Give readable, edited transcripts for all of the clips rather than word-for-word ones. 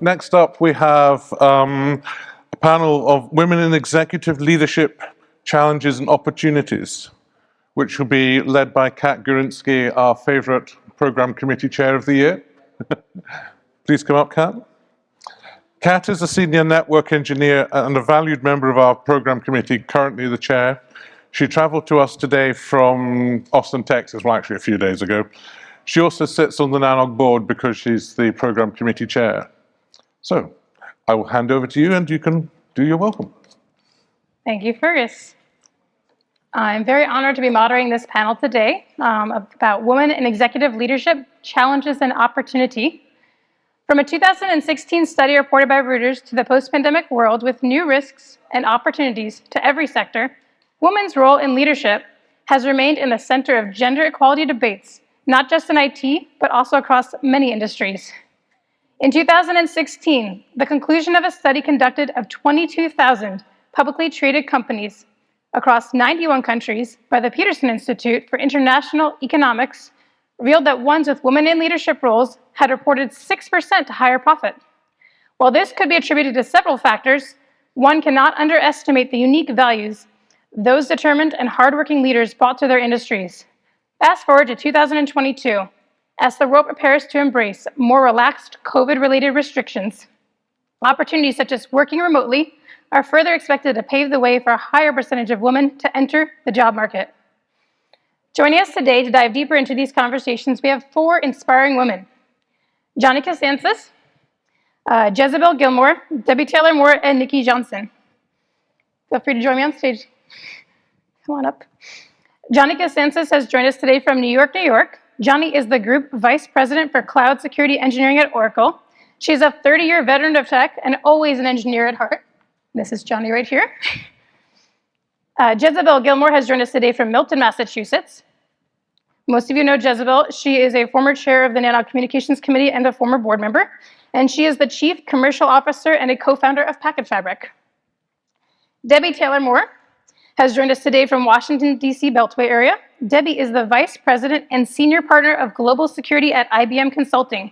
Next up we have a panel of women in executive leadership challenges and opportunities, which will be led by Kat Gurinsky, our favorite program committee chair of the year. Please come up, Kat. Kat is a senior network engineer and a valued member of our program committee, currently the chair. She traveled to us today from Austin, Texas, well, actually a few days ago. She also sits on the NANOG board because she's the program committee chair. So I will hand over to you and you can do your welcome. Thank you, Fergus. I'm very honored to be moderating this panel today about women in executive leadership, challenges and opportunity. From a 2016 study reported by Reuters to the post-pandemic world with new risks and opportunities to every sector, women's role in leadership has remained in the center of gender equality debates, not just in IT, but also across many industries. In 2016, the conclusion of a study conducted of 22,000 publicly traded companies across 91 countries by the Peterson Institute for International Economics revealed that ones with women in leadership roles had reported 6% higher profit. While this could be attributed to several factors, one cannot underestimate the unique values those determined and hardworking leaders brought to their industries. Fast forward to 2022, as the world prepares to embrace more relaxed COVID-related restrictions, opportunities such as working remotely are further expected to pave the way for a higher percentage of women to enter the job market. Joining us today to dive deeper into these conversations, we have four inspiring women: Johnny Costancis, Jezebel Gilmore, Debbie Taylor-Moore, and Nikki Johnson. Feel free to join me on stage. Come on up. Johnny Costancis has joined us today from New York, New York. Johnny is the Group Vice President for Cloud Security Engineering at Oracle. She's a 30-year veteran of tech and always an engineer at heart. This is Johnny right here. Jezebel Gilmore has joined us today from Milton, Massachusetts. Most of you know Jezebel. She is a former chair of the NANOG Communications Committee and a former board member, and she is the Chief Commercial Officer and a co-founder of Packet Fabric. Debbie Taylor-Moore has joined us today from Washington, D.C. Beltway area. Debbie is the Vice President and Senior Partner of Global Security at IBM Consulting.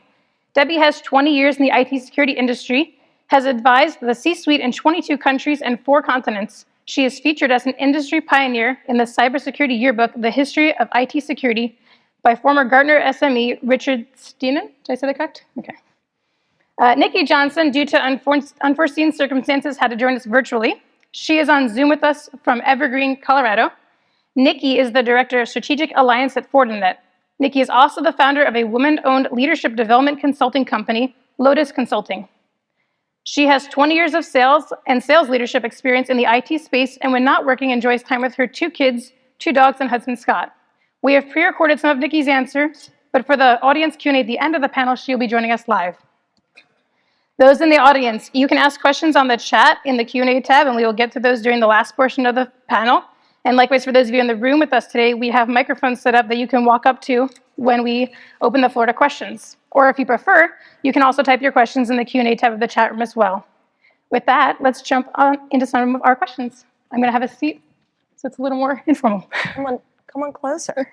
Debbie has 20 years in the IT security industry, has advised the C-suite in 22 countries and 4 continents. She is featured as an industry pioneer in the cybersecurity yearbook, The History of IT Security, by former Gartner SME Richard Stienen. Did I say that correct? Okay. Nikki Johnson, due to unforeseen circumstances, had to join us virtually. She is on Zoom with us from Evergreen, Colorado. Nikki is the Director of Strategic Alliance at Fortinet. Nikki is also the founder of a women-owned leadership development consulting company, Lotus Consulting. She has 20 years of sales and sales leadership experience in the IT space, and when not working, enjoys time with her 2 kids, 2 dogs, and husband, Scott. We have pre-recorded some of Nikki's answers, but for the audience Q&A at the end of the panel, she'll be joining us live. Those in the audience, you can ask questions on the chat in the Q&A tab, and we will get to those during the last portion of the panel. And likewise, for those of you in the room with us today, we have microphones set up that you can walk up to when we open the floor to questions. Or if you prefer, you can also type your questions in the Q&A tab of the chat room as well. With that, let's jump on into some of our questions. I'm going to have a seat, so it's a little more informal. Come on closer.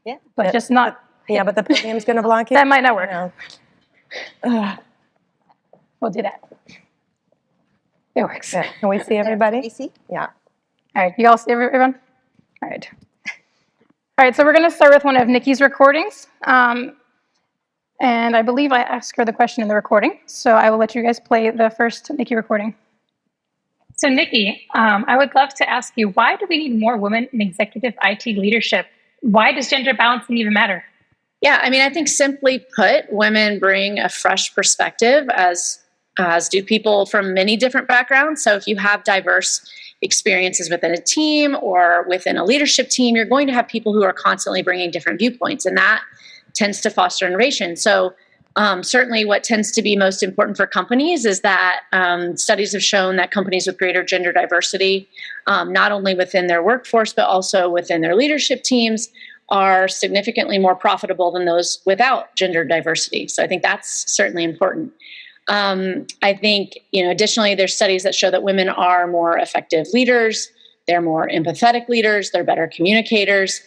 Yeah. But just not. Yeah, but the podium's going to block you? That might not work. No. We'll do that. It works. Yeah. Can we see everybody? Can we see? Yeah. All right, you all see everyone? All right. All right, so we're going to start with one of Nikki's recordings. And I believe I asked her the question in the recording, so I will let you guys play the first Nikki recording. So Nikki, I would love to ask you, why do we need more women in executive IT leadership? Why does gender balancing even matter? Yeah, I mean, I think simply put, women bring a fresh perspective, as do people from many different backgrounds. So if you have diverse experiences within a team or within a leadership team, you're going to have people who are constantly bringing different viewpoints, and that tends to foster innovation. So certainly what tends to be most important for companies is that studies have shown that companies with greater gender diversity, not only within their workforce, but also within their leadership teams, are significantly more profitable than those without gender diversity. So I think that's certainly important. I think, additionally, there's studies that show that women are more effective leaders. They're more empathetic leaders. They're better communicators.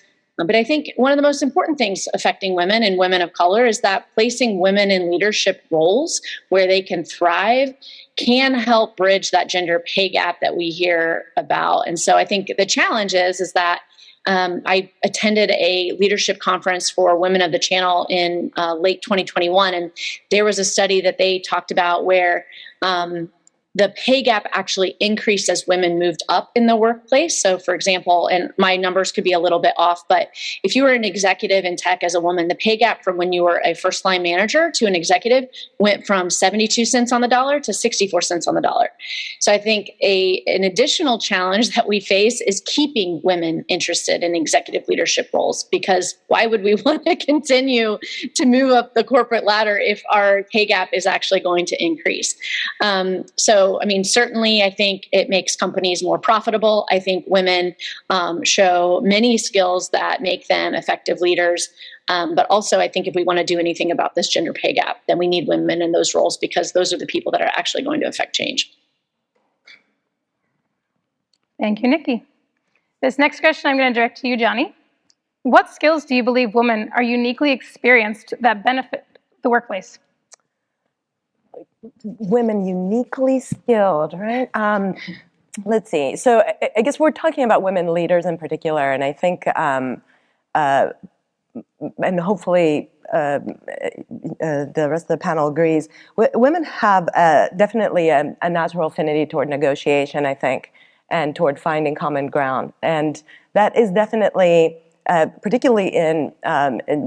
But I think one of the most important things affecting women and women of color is that placing women in leadership roles where they can thrive can help bridge that gender pay gap that we hear about. And so I think the challenge is that I attended a leadership conference for women of the channel in late 2021, and there was a study that they talked about where the pay gap actually increased as women moved up in the workplace. So, for example, and my numbers could be a little bit off, but if you were an executive in tech as a woman, the pay gap from when you were a first line manager to an executive went from 72 cents on the dollar to 64 cents on the dollar. So I think an additional challenge that we face is keeping women interested in executive leadership roles, because why would we want to continue to move up the corporate ladder if our pay gap is actually going to increase? So, I mean, certainly I think it makes companies more profitable. I think women show many skills that make them effective leaders. But also, I think if we want to do anything about this gender pay gap, then we need women in those roles, because those are the people that are actually going to affect change. Thank you, Nikki. This next question I'm going to direct to you, Johnny. What skills do you believe women are uniquely experienced that benefit the workplace? Women uniquely skilled, right? Let's see. So I guess we're talking about women leaders in particular, and I think, and hopefully the rest of the panel agrees, women have definitely a natural affinity toward negotiation, I think, and toward finding common ground. And that is definitely, particularly in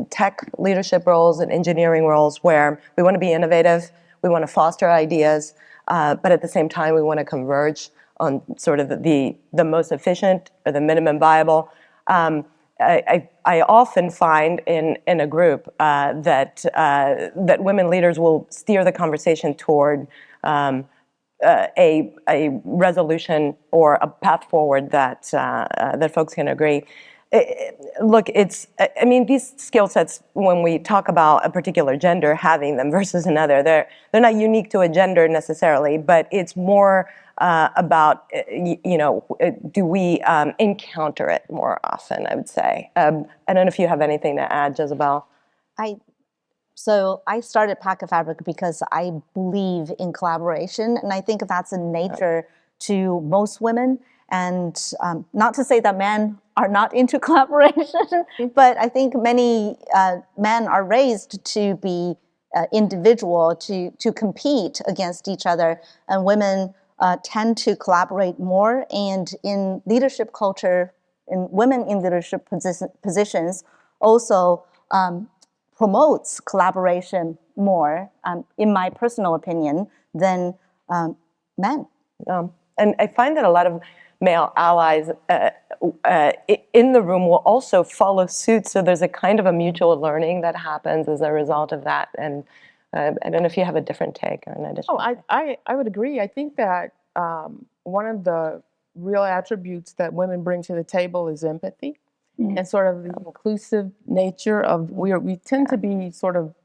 tech leadership roles and engineering roles, where we want to be innovative, we want to foster ideas, but at the same time, we want to converge on sort of the most efficient or the minimum viable. I often find in a group that women leaders will steer the conversation toward a resolution or a path forward that folks can agree. Look, I mean, these skill sets, when we talk about a particular gender having them versus another, they're not unique to a gender necessarily, but it's more about, do we encounter it more often, I would say. I don't know if you have anything to add, Jezebel. So I started Packet Fabric because I believe in collaboration, and I think that's a nature to most women. And not to say that men are not into collaboration, but I think many men are raised to be individual, to compete against each other, and women tend to collaborate more. And in leadership culture, in women in leadership positions, also promotes collaboration more, in my personal opinion, than men. And I find that a lot of male allies in the room will also follow suit, so there's a kind of a mutual learning that happens as a result of that. And I don't know if you have a different take or an additional. I would agree. I think that one of the real attributes that women bring to the table is empathy. And sort of the inclusive nature of, we tend to be sort of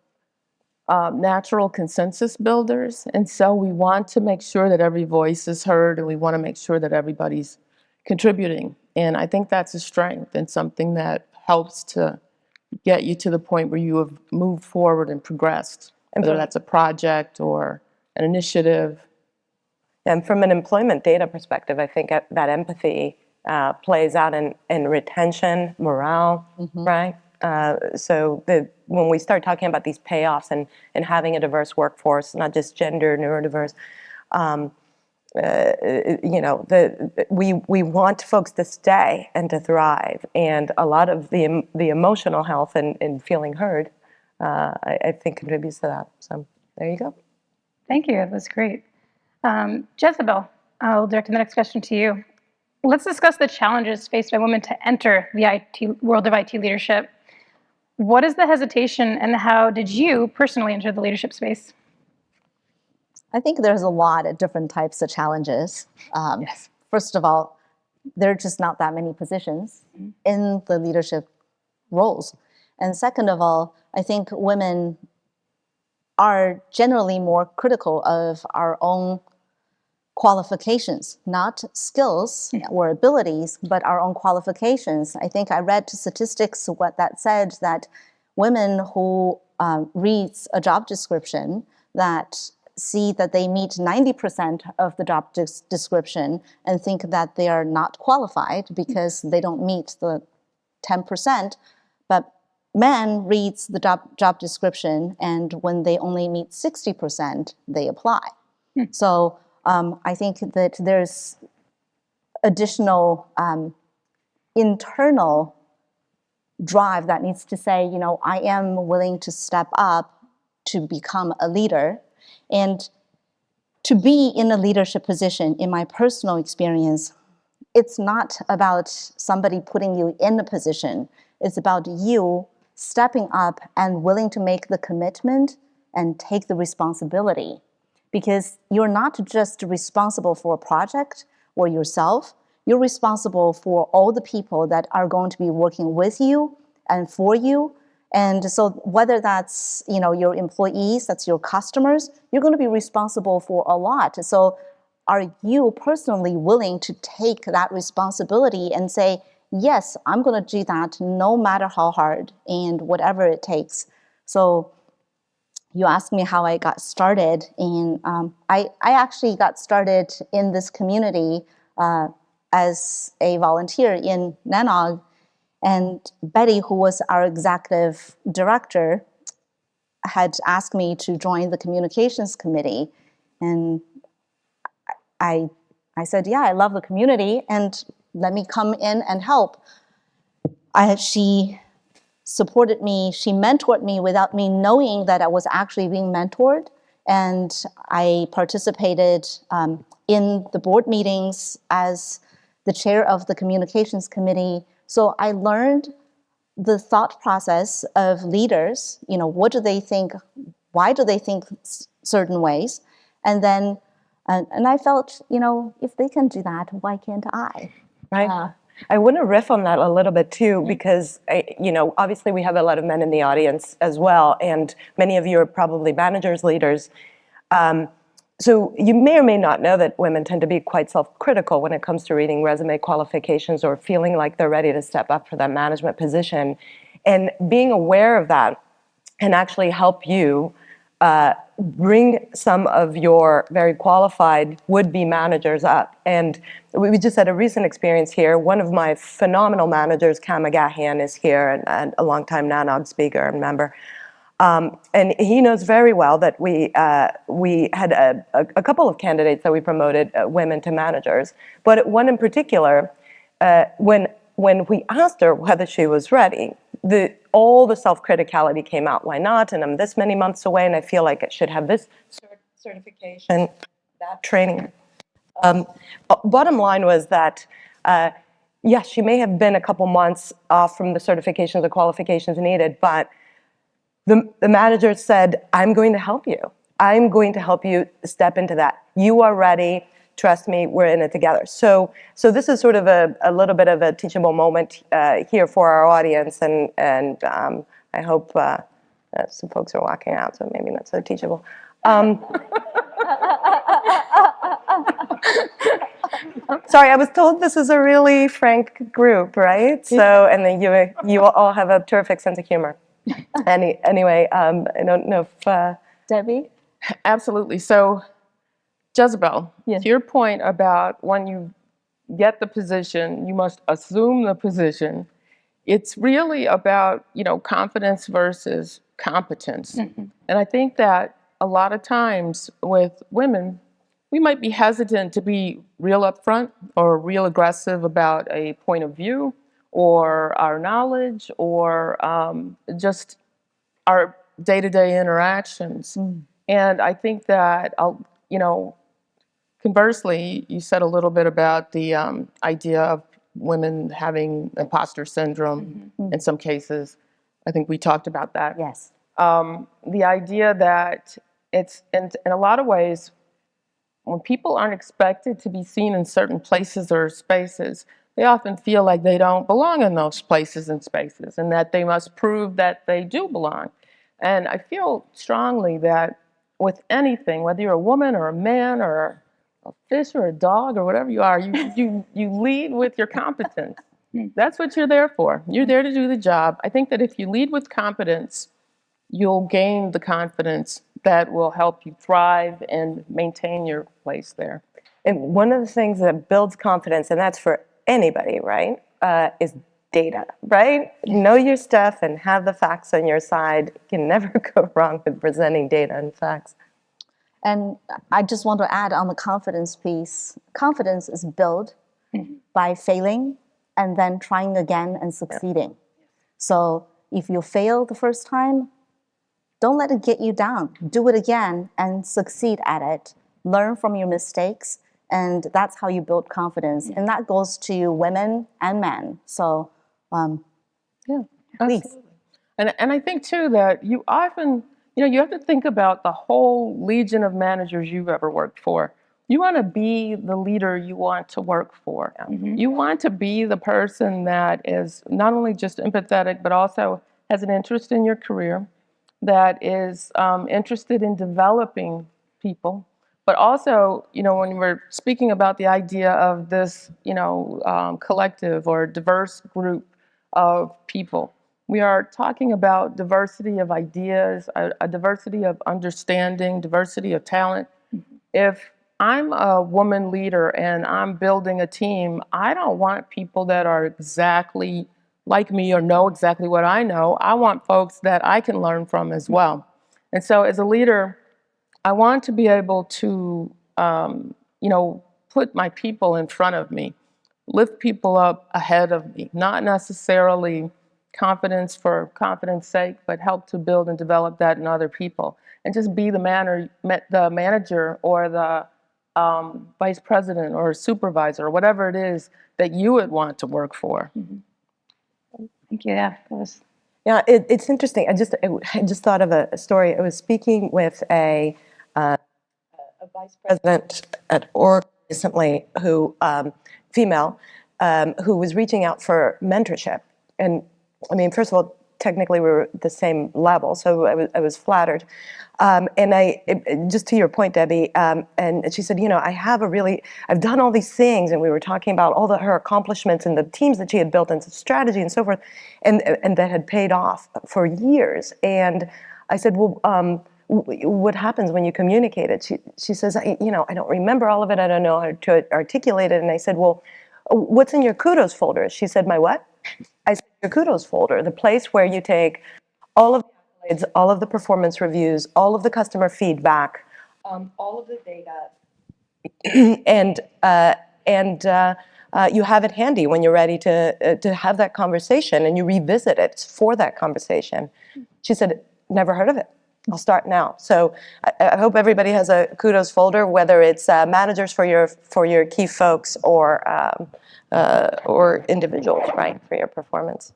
natural consensus builders. And so we want to make sure that every voice is heard, and we want to make sure that everybody's contributing. And I think that's a strength and something that helps to get you to the point where you have moved forward and progressed, whether that's a project or an initiative. And from an employment data perspective, I think that empathy plays out in retention, morale, right? So when we start talking about these payoffs and having a diverse workforce, not just gender, neurodiverse, we want folks to stay and to thrive. And a lot of the emotional health and feeling heard, I think, contributes to that. So there you go. Thank you. That was great. Jezebel, I'll direct the next question to you. Let's discuss the challenges faced by women to enter the IT world of IT leadership. What is the hesitation, and how did you personally enter the leadership space? I think there's a lot of different types of challenges. Yes. First of all, there are just not that many positions in the leadership roles. And second of all, I think women are generally more critical of our own qualifications, not skills or abilities, but our own qualifications. I think I read statistics what that said that women who reads a job description that see that they meet 90% of the job description and think that they are not qualified because they don't meet the 10%, but men reads the job description, and when they only meet 60%, they apply. So I think that there's additional internal drive that needs to say, you know, I am willing to step up to become a leader. And to be in a leadership position, in my personal experience, it's not about somebody putting you in a position. It's about you stepping up and willing to make the commitment and take the responsibility. Because you're not just responsible for a project or yourself, you're responsible for all the people that are going to be working with you and for you. And so whether that's, you know, your employees, that's your customers, you're going to be responsible for a lot. So are you personally willing to take that responsibility and say, yes, I'm going to do that no matter how hard and whatever it takes? So you asked me how I got started, and I actually got started in this community as a volunteer in Nanog. And Betty, who was our executive director, had asked me to join the communications committee. And I said, yeah, I love the community, and let me come in and help. She supported me, she mentored me without me knowing that I was actually being mentored. And I participated in the board meetings as the chair of the communications committee. So I learned the thought process of leaders, you know, what do they think, why do they think certain ways? And then, and I felt, you know, if they can do that, why can't I? Right. I want to riff on that a little bit too, because, you know, obviously we have a lot of men in the audience as well, and many of you are probably managers, leaders. So you may or may not know that women tend to be quite self-critical when it comes to reading resume qualifications or feeling like they're ready to step up for that management position. And being aware of that can actually help you bring some of your very qualified would-be managers up. And we just had a recent experience here. One of my phenomenal managers, Cam McGahan, is here, and a longtime NANOG speaker and member. And he knows very well that we had a couple of candidates that we promoted, women to managers. But one in particular, when we asked her whether she was ready, all the self-criticality came out. Why not? And I'm this many months away, and I feel like I should have this certification, that training. Bottom line was that, yes, she may have been a couple months off from the certifications, the qualifications needed, but the manager said, I'm going to help you. I'm going to help you step into that. You are ready. Trust me, we're in it together. So this is sort of a little bit of a teachable moment here for our audience, and I hope some folks are walking out, so maybe not so teachable. Sorry, I was told this is a really frank group, right? So, and then you all have a terrific sense of humor. Anyway, I don't know if Debbie? Absolutely. So, Jezebel, Yes. to your point about when you get the position, you must assume the position. It's really about, you know, confidence versus competence. Mm-hmm. And I think that a lot of times with women, we might be hesitant to be real upfront or real aggressive about a point of view or our knowledge or just our day-to-day interactions. Mm. And I think that, you know, conversely, you said a little bit about the idea of women having imposter syndrome in some cases. I think we talked about that. Yes. The idea that it's, in a lot of ways, when people aren't expected to be seen in certain places or spaces, they often feel like they don't belong in those places and spaces, and that they must prove that they do belong. And I feel strongly that with anything, whether you're a woman or a man or a fish or a dog or whatever you are, you lead with your competence. That's what you're there for. You're there to do the job. I think that if you lead with competence, you'll gain the confidence that will help you thrive and maintain your place there. And one of the things that builds confidence, and that's for anybody, right, is data, right? Know your stuff and have the facts on your side. You can never go wrong with presenting data and facts. And I just want to add on the confidence piece. Confidence is built by failing and then trying again and succeeding. So if you fail the first time, don't let it get you down. Do it again and succeed at it. Learn from your mistakes, and that's how you build confidence. And that goes to women and men. So, Yeah, please. absolutely. And I think too that you often, you have to think about the whole legion of managers you've ever worked for. You want to be the leader you want to work for. You want to be the person that is not only just empathetic, but also has an interest in your career, that is interested in developing people, but also, when we're speaking about the idea of this, collective or diverse group of people, we are talking about diversity of ideas, a diversity of understanding, diversity of talent. If I'm a woman leader and I'm building a team, I don't want people that are exactly like me or know exactly what I know. I want folks that I can learn from as well. And so as a leader, I want to be able to, put my people in front of me, lift people up ahead of me, not necessarily confidence for confidence sake, but help to build and develop that in other people. And just be the manager or the vice president or supervisor or whatever it is that you would want to work for. Thank you. Yeah, that was Yeah, it's interesting. I just thought of a story. I was speaking with a vice president at Oracle recently, female, who was reaching out for mentorship. And I mean, first of all, technically we were at the same level, so I was flattered. Just to your point, Debbie, and she said, I've done all these things, and we were talking about all her accomplishments and the teams that she had built and strategy and so forth, and that had paid off for years. And I said, well, what happens when you communicate it? She says, I don't remember all of it. I don't know how to articulate it. And I said, well, what's in your kudos folder? She said, my what? I said, your kudos folder, the place where you take all of the accolades, all of the performance reviews, all of the customer feedback, all of the data, and you have it handy when you're ready to have that conversation, and you revisit it for that conversation. She said, never heard of it. I'll start now. So I hope everybody has a kudos folder, whether it's managers for your key folks or individuals, right, for your performance.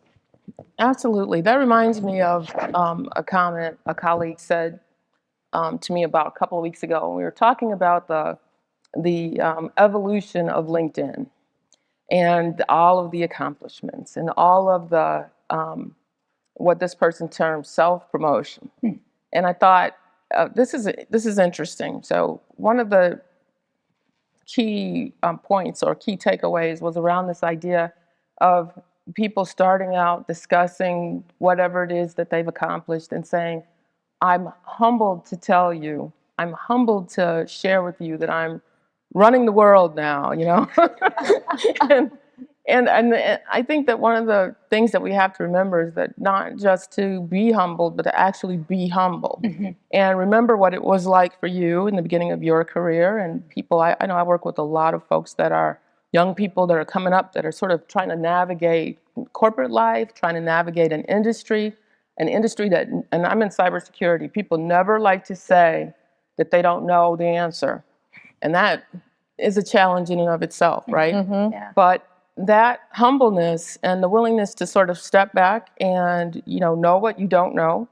Absolutely. That reminds me of a comment a colleague said to me about a couple of weeks ago. We were talking about the evolution of LinkedIn and all of the accomplishments and all of the what this person termed self-promotion. And I thought, this is interesting. So one of the key points or key takeaways was around this idea of people starting out discussing whatever it is that they've accomplished and saying, I'm humbled to tell you, I'm humbled to share with you that I'm running the world now, And I think that one of the things that we have to remember is that not just to be humbled, but to actually be humble. And remember what it was like for you in the beginning of your career. And people, I know I work with a lot of folks that are young people that are coming up that are sort of trying to navigate corporate life, trying to navigate an industry that, and I'm in cybersecurity, people never like to say that they don't know the answer. And that is a challenge in and of itself, right? yeah. But that humbleness and the willingness to sort of step back and know what you don't know,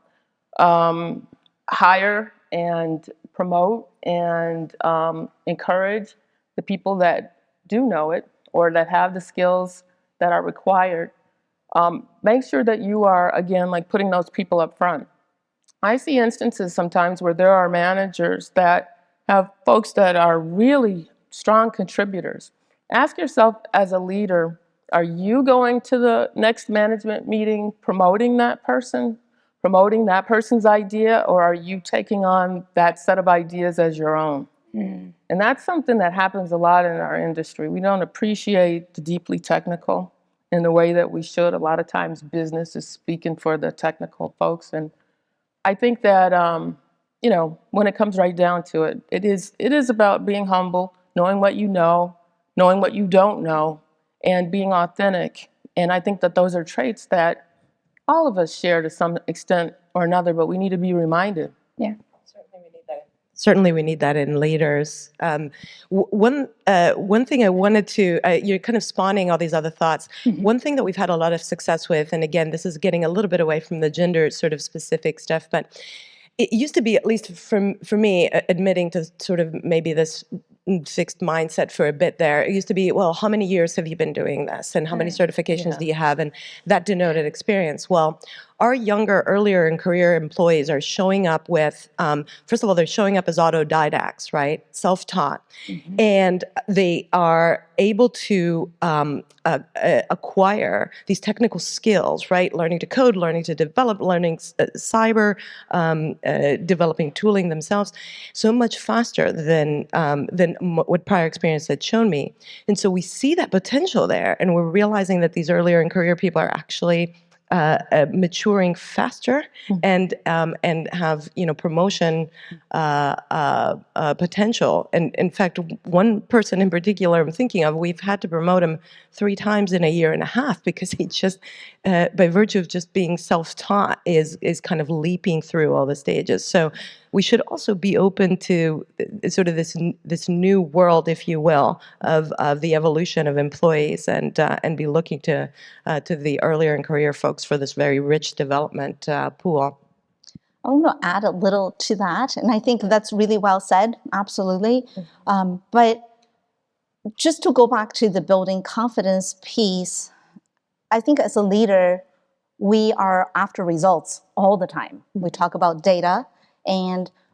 hire and promote and encourage the people that do know it or that have the skills that are required. Make sure that you are, again, like putting those people up front. I see instances sometimes where there are managers that have folks that are really strong contributors. Ask yourself as a leader, are you going to the next management meeting promoting that person's idea, or are you taking on that set of ideas as your own? And that's something that happens a lot in our industry. We don't appreciate the deeply technical in the way that we should. A lot of times business is speaking for the technical folks. And I think that, when it comes right down to it, it is about being humble, knowing what you know, knowing what you don't know, and being authentic. And I think that those are traits that all of us share to some extent or another, but we need to be reminded. Yeah. Certainly, we need that in leaders. One thing I wanted to, you're kind of spawning all these other thoughts. One thing that we've had a lot of success with, and again, this is getting a little bit away from the gender sort of specific stuff, but it used to be, at least for me, admitting to sort of maybe this fixed mindset for a bit there. It used to be, well, how many years have you been doing this? And how many certifications do you have? And that denoted experience. Well, our younger, earlier in career employees are showing up with, first of all, they're showing up as autodidacts, right? Self-taught. And they are able to acquire these technical skills, right? Learning to code, learning to develop, learning cyber, developing tooling themselves, so much faster than what prior experience had shown me. And so we see that potential there, and we're realizing that these earlier in career people are actually maturing faster and have promotion potential. And in fact, one person in particular I'm thinking of, we've had to promote him 3 times in a year and a half because he just, by virtue of just being self-taught, is kind of leaping through all the stages. So we should also be open to sort of this new world, if you will, of the evolution of employees, and be looking to the earlier in career folks for this very rich development pool. I want to add a little to that, and I think that's really well said, absolutely. But just to go back to the building confidence piece, I think as a leader, we are after results all the time. We talk about data,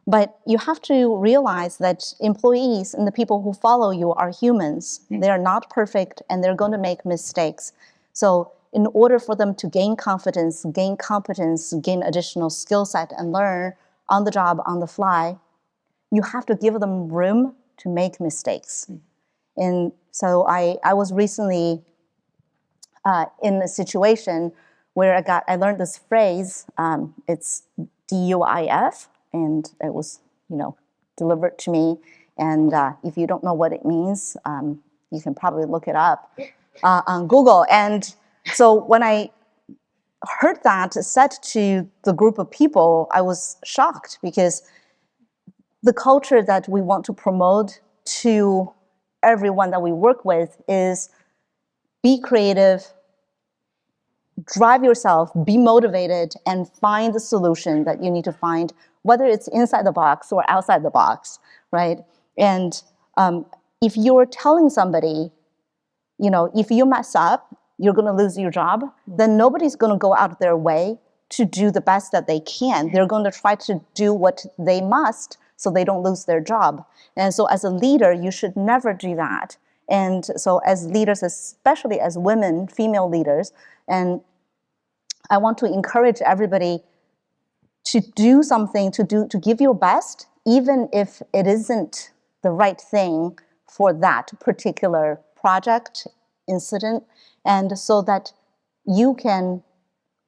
but you have to realize that employees and the people who follow you are humans. They are not perfect, and they're going to make mistakes. So in order for them to gain confidence, gain competence, gain additional skill set, and learn on the job, on the fly, you have to give them room to make mistakes. And so I was recently in a situation where I learned this phrase. It's DUIF, and it was delivered to me. And if you don't know what it means, you can probably look it up on Google. And so when I heard that said to the group of people, I was shocked, because the culture that we want to promote to everyone that we work with is be creative, drive yourself, be motivated, and find the solution that you need to find, whether it's inside the box or outside the box, right? And if you're telling somebody, if you mess up, you're going to lose your job, then nobody's going to go out of their way to do the best that they can. They're going to try to do what they must so they don't lose their job. And so as a leader, you should never do that. And so as leaders, especially as women, female leaders, and I want to encourage everybody to do something, to give your best, even if it isn't the right thing for that particular project, incident, and so that you can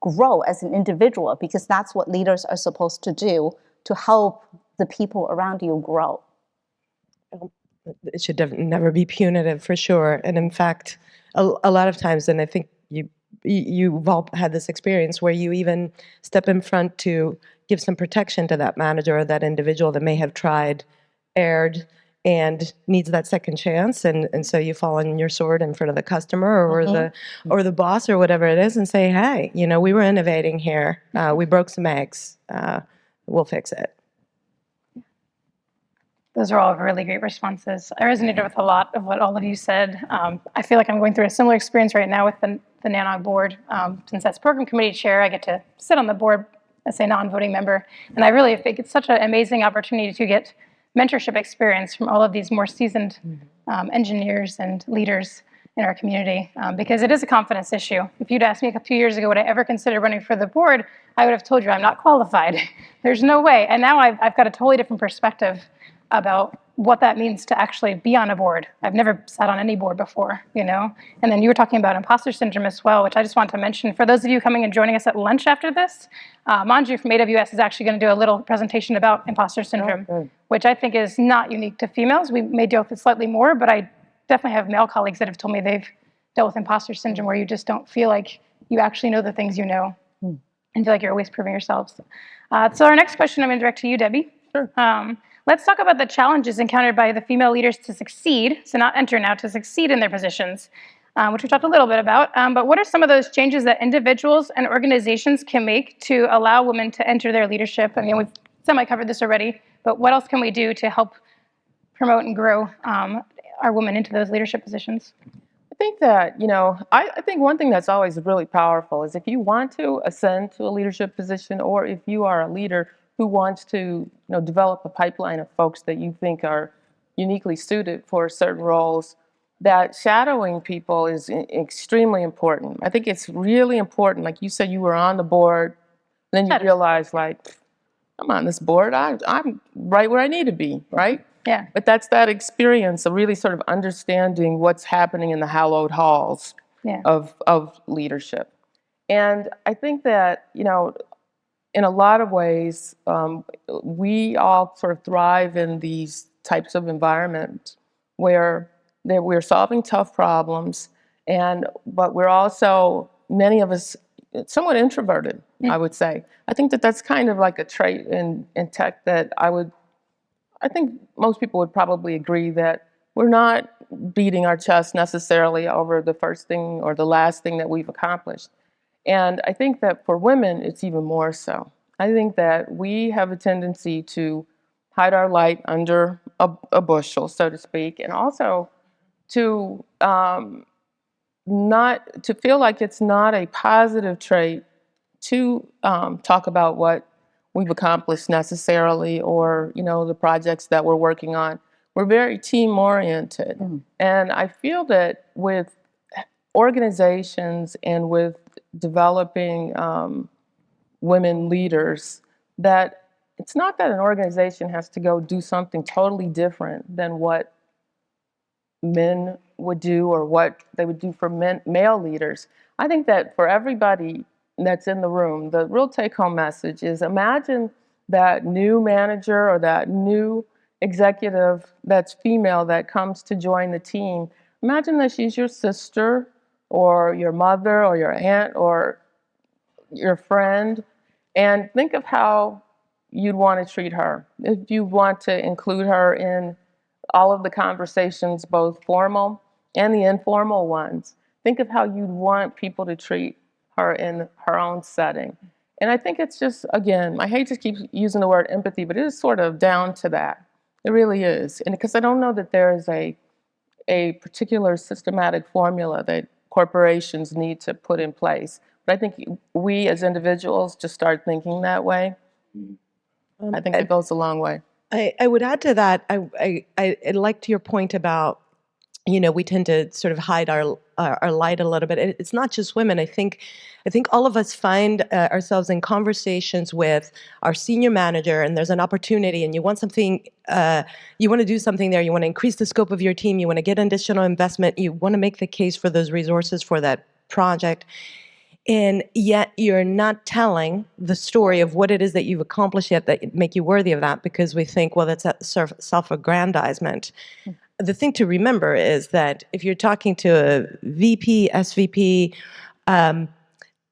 grow as an individual, because that's what leaders are supposed to do, to help the people around you grow. It should never be punitive, for sure. And in fact, a lot of times, and I think you've all had this experience where you even step in front to give some protection to that manager or that individual that may have tried, erred, and needs that second chance, and so you fall on your sword in front of the customer or the boss or whatever it is, and say, hey, we were innovating here. We broke some eggs. We'll fix it. Those are all really great responses. I resonated with a lot of what all of you said. I feel like I'm going through a similar experience right now with the NANOG board. Since as program committee chair, I get to sit on the board as a non-voting member, and I really think it's such an amazing opportunity to get mentorship experience from all of these more seasoned engineers and leaders in our community, because it is a confidence issue. If you'd asked me a few years ago, would I ever consider running for the board, I would have told you I'm not qualified. There's no way. And now I've got a totally different perspective about what that means to actually be on a board. I've never sat on any board before, you know? And then you were talking about imposter syndrome as well, which I just want to mention. For those of you coming and joining us at lunch after this, Manju from AWS is actually going to do a little presentation about imposter syndrome, which I think is not unique to females. We may deal with it slightly more, but I definitely have male colleagues that have told me they've dealt with imposter syndrome where you just don't feel like you actually know the things you know and feel like you're always proving yourselves. So our next question I'm going to direct to you, Debbie. Sure. Let's talk about the challenges encountered by the female leaders to succeed, so not enter now, to succeed in their positions, which we talked a little bit about. But what are some of those changes that individuals and organizations can make to allow women to enter their leadership? I mean, we've semi-covered this already, but what else can we do to help promote and grow our women into those leadership positions? I think that, you know, I think one thing that's always really powerful is if you want to ascend to a leadership position, or if you are a leader who wants to, you know, develop a pipeline of folks that you think are uniquely suited for certain roles, that shadowing people is extremely important. I think it's really important. Like you said, you were on the board, then you realize, like, I'm on this board, I'm right where I need to be, right? Yeah. But that's that experience of really sort of understanding what's happening in the hallowed halls of leadership. And I think that, you know, in a lot of ways, we all sort of thrive in these types of environments where we're solving tough problems, but we're also, many of us, somewhat introverted, I would say. I think that that's kind of like a trait in tech that I think most people would probably agree that we're not beating our chest necessarily over the first thing or the last thing that we've accomplished. And I think that for women, it's even more so. I think that we have a tendency to hide our light under a bushel, so to speak, and also to not to feel like it's not a positive trait to talk about what we've accomplished necessarily, or, you know, the projects that we're working on. We're very team oriented. And I feel that with organizations and with developing women leaders, that it's not that an organization has to go do something totally different than what men would do or what they would do for male leaders. I think that for everybody that's in the room, the real take-home message is, imagine that new manager or that new executive that's female that comes to join the team. Imagine that she's your sister or your mother or your aunt or your friend, and think of how you'd want to treat her. If you want to include her in all of the conversations, both formal and the informal ones, think of how you'd want people to treat her in her own setting. And I think it's just, again, I hate to keep using the word empathy, but it is sort of down to that. It really is. And because I don't know that there is a particular systematic formula that corporations need to put in place. But I think we as individuals just start thinking that way. I think it goes a long way. I would add to that, I liked your point about, you know, we tend to sort of hide our light a little bit. It's not just women. I think all of us find ourselves in conversations with our senior manager, and there's an opportunity, and you want something, you want to do something there. You want to increase the scope of your team. You want to get additional investment. You want to make the case for those resources for that project. And yet you're not telling the story of what it is that you've accomplished yet that make you worthy of that, because we think, well, that's a self-aggrandizement. The thing to remember is that if you're talking to a VP, SVP,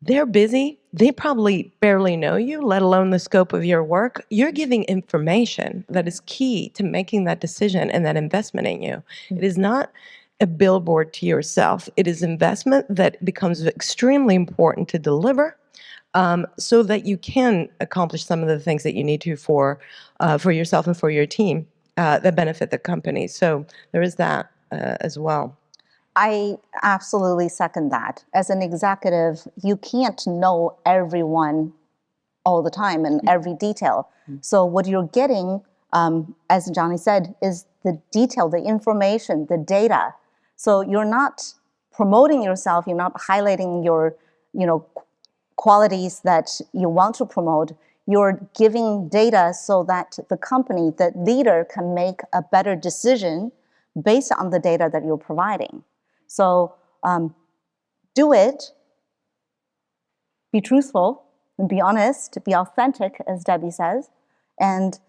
they're busy. They probably barely know you, let alone the scope of your work. You're giving information that is key to making that decision and that investment in you. It is not a billboard to yourself. It is investment that becomes extremely important to deliver, so that you can accomplish some of the things that you need to for yourself and for your team. That benefit the company. So there is that as well. I absolutely second that. As an executive, you can't know everyone all the time and every detail. So what you're getting as Johnny said, is the detail, the information, the data. So you're not promoting yourself, you're not highlighting your, qualities that you want to promote. You're giving data so that the company, the leader, can make a better decision based on the data that you're providing. So do it, be truthful, and be honest, be authentic, as Debbie says, and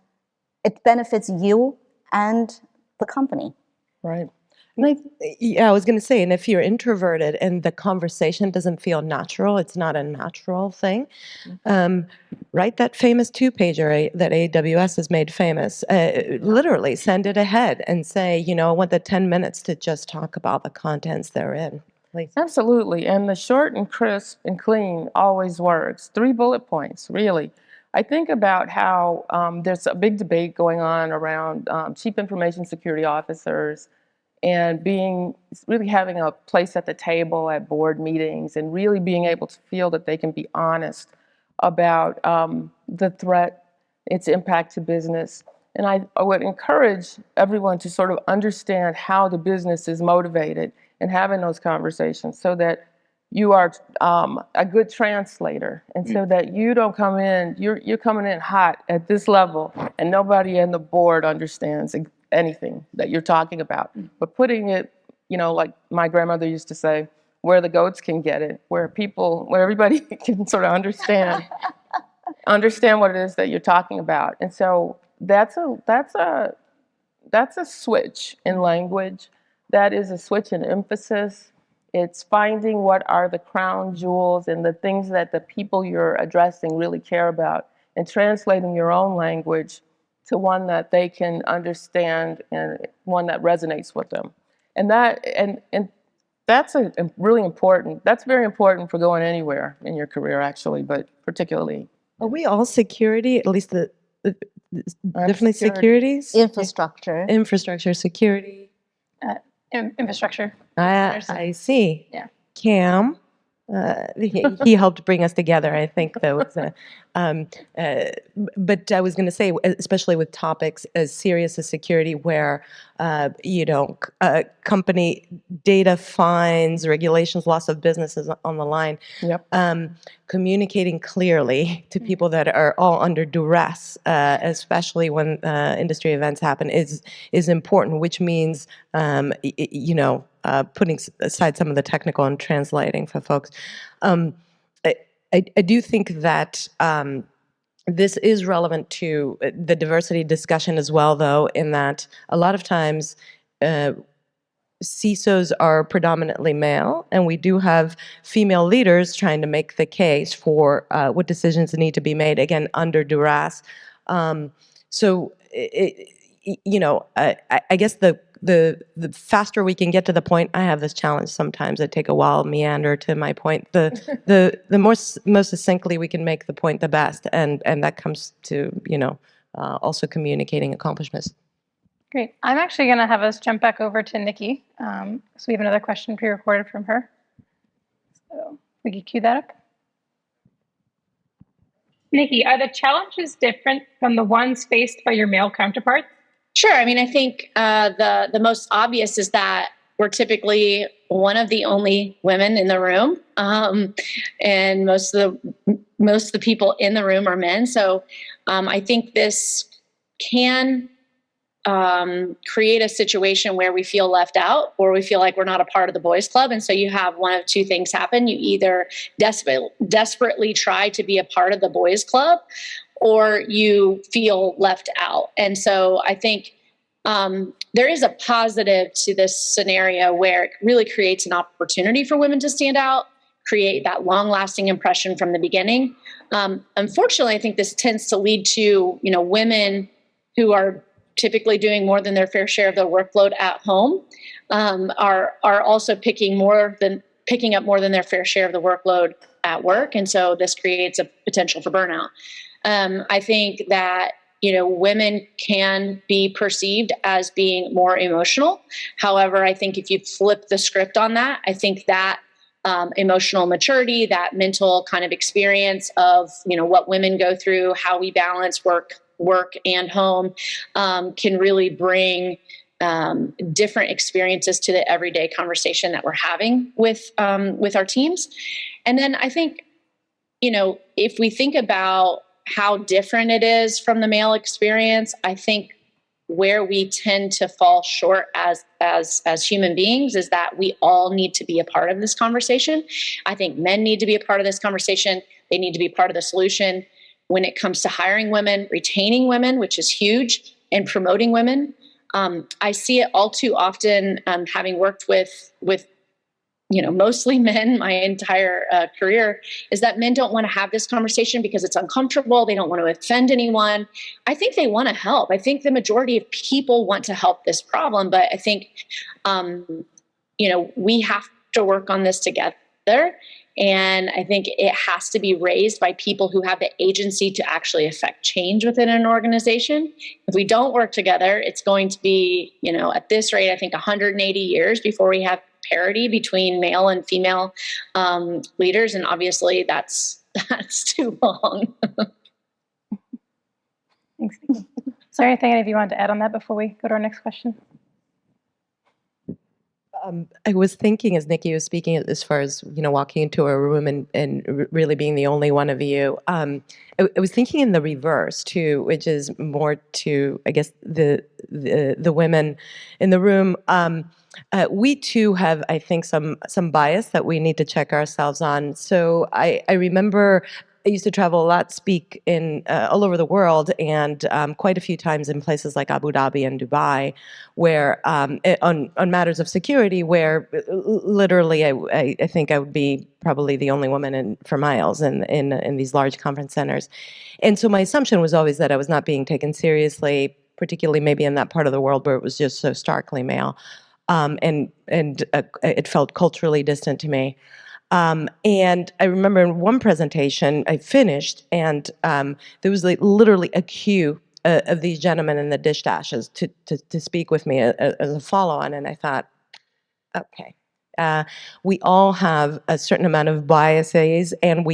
it benefits you and the company. Right. I was going to say, and if you're introverted and the conversation doesn't feel natural, it's not a natural thing. Write that famous 2-pager that AWS has made famous. Literally send it ahead and say, I want the 10 minutes to just talk about the contents therein. Please. Absolutely. And the short and crisp and clean always works. 3 bullet points, really. I think about how there's a big debate going on around chief information security officers and really having a place at the table at board meetings and really being able to feel that they can be honest about the threat, its impact to business. And I would encourage everyone to sort of understand how the business is motivated and having those conversations so that you are a good translator and so that you don't come in, you're coming in hot at this level and nobody in the board understands anything that you're talking about. But putting it, like my grandmother used to say, where the goats can get it, where everybody can sort of understand what it is that you're talking about. And so that's a switch in language. That is a switch in emphasis. It's finding what are the crown jewels and the things that the people you're addressing really care about and translating your own language to one that they can understand and one that resonates with them. And that's really important. That's very important for going anywhere in your career, actually, but particularly. Are we all security? At least definitely securities? Infrastructure, security. Infrastructure. I see. Yeah. Cam, he helped bring us together, I think, though. But I was going to say, especially with topics as serious as security, where, company data fines, regulations, loss of businesses on the line, communicating clearly to people that are all under duress, especially when industry events happen, is important, which means, putting aside some of the technical and translating for folks. I do think that this is relevant to the diversity discussion as well, though, in that a lot of times CISOs are predominantly male, and we do have female leaders trying to make the case for what decisions need to be made, again, under duress. So, I guess the faster we can get to the point, I have this challenge sometimes. I take a while, meander to my point. The most succinctly we can make the point, the best, and that comes to also communicating accomplishments. Great. I'm actually going to have us jump back over to Nikki. So we have another question pre-recorded from her. So we can cue that up. Nikki, are the challenges different from the ones faced by your male counterparts? Sure. I mean, I think the most obvious is that we're typically one of the only women in the room, and most of the people in the room are men. So I think this can create a situation where we feel left out or we feel like we're not a part of the boys club. And so you have one of two things happen. You either desperately try to be a part of the boys club or you feel left out. And so I think there is a positive to this scenario where it really creates an opportunity for women to stand out, create that long-lasting impression from the beginning. Unfortunately, I think this tends to lead to, women who are typically doing more than their fair share of the workload at home are also picking up more than their fair share of the workload at work. And so this creates a potential for burnout. I think that, women can be perceived as being more emotional. However, I think if you flip the script on that, I think that emotional maturity, that mental kind of experience of, what women go through, how we balance work work and home, can really bring different experiences to the everyday conversation that we're having with our teams. And then I think, if we think about how different it is from the male experience, I think where we tend to fall short as human beings is that we all need to be a part of this conversation. I think men need to be a part of this conversation. They need to be part of the solution when it comes to hiring women, retaining women, which is huge, and promoting women. I see it all too often, having worked with mostly men my entire career, is that men don't want to have this conversation because it's uncomfortable. They don't want to offend anyone. I think they want to help. I think the majority of people want to help this problem, but I think, we have to work on this together. And I think it has to be raised by people who have the agency to actually affect change within an organization. If we don't work together, it's going to be, at this rate, I think 180 years before we have parity between male and female leaders. And obviously that's too long. Thanks. Is there anything any of you wanted to add on that before we go to our next question? I was thinking as Nikki was speaking, as far as walking into a room and really being the only one of you. I was thinking in the reverse too, which is more to, I guess, the women in the room. We too have, I think, some bias that we need to check ourselves on. So I remember I used to travel a lot, speak in all over the world, and quite a few times in places like Abu Dhabi and Dubai, where on matters of security, where literally I think I would be probably the only woman for miles in these large conference centers, and so my assumption was always that I was not being taken seriously, particularly maybe in that part of the world where it was just so starkly male, and it felt culturally distant to me. And I remember in one presentation I finished, and there was literally a queue of these gentlemen in the dish dashes to speak with me as a follow-on, and I thought, okay, we all have a certain amount of biases, and